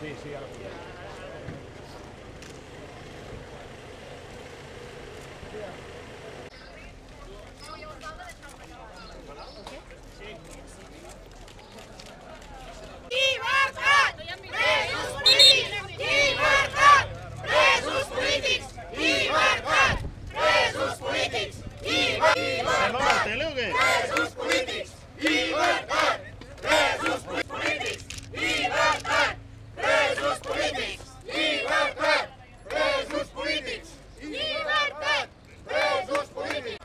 Sí, sí, ara puc. Llibertat! Presos polítics! Llibertat! Presos polítics! Llibertat! Presos polítics! Llibertat! Estem a la tele o què? Presos polítics! Llibertat! Presos polítics! Llibertat! Presos polítics! Llibertat! Presos polítics! Llibertat! Presos polítics!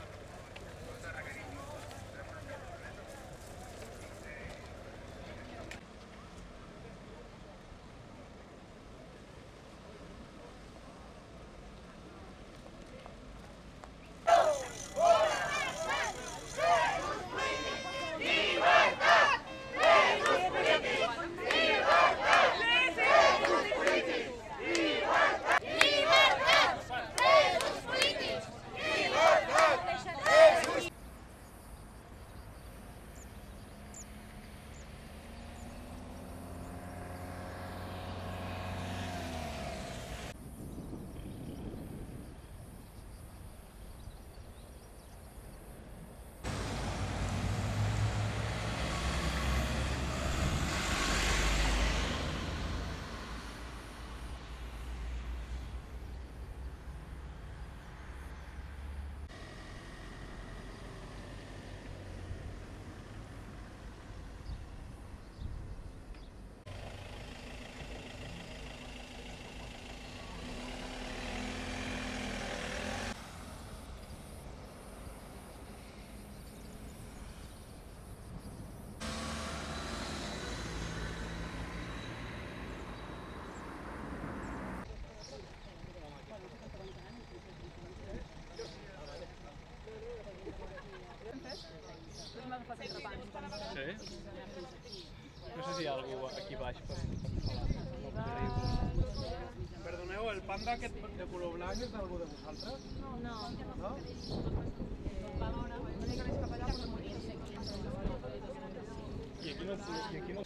Sí? No sé si hi ha algú aquí baix per falar. Perdoneu, el panda aquest de color blanc és d'algú de vosaltres? No. No? I aquí no...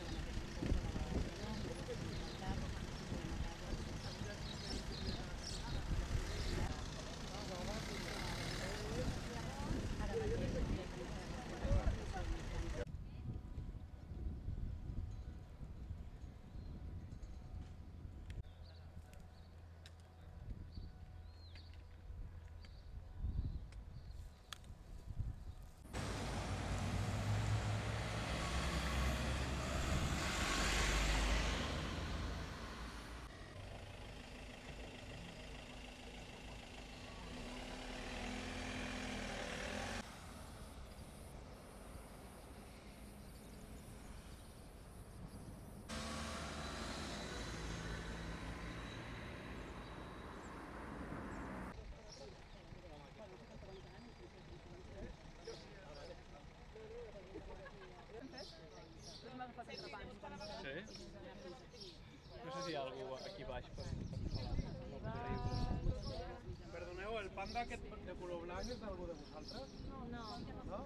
Sí? No sé si hi ha algú aquí baix per falar. Perdoneu, el panda aquest de color blanc és d'algú de vosaltres? No. No?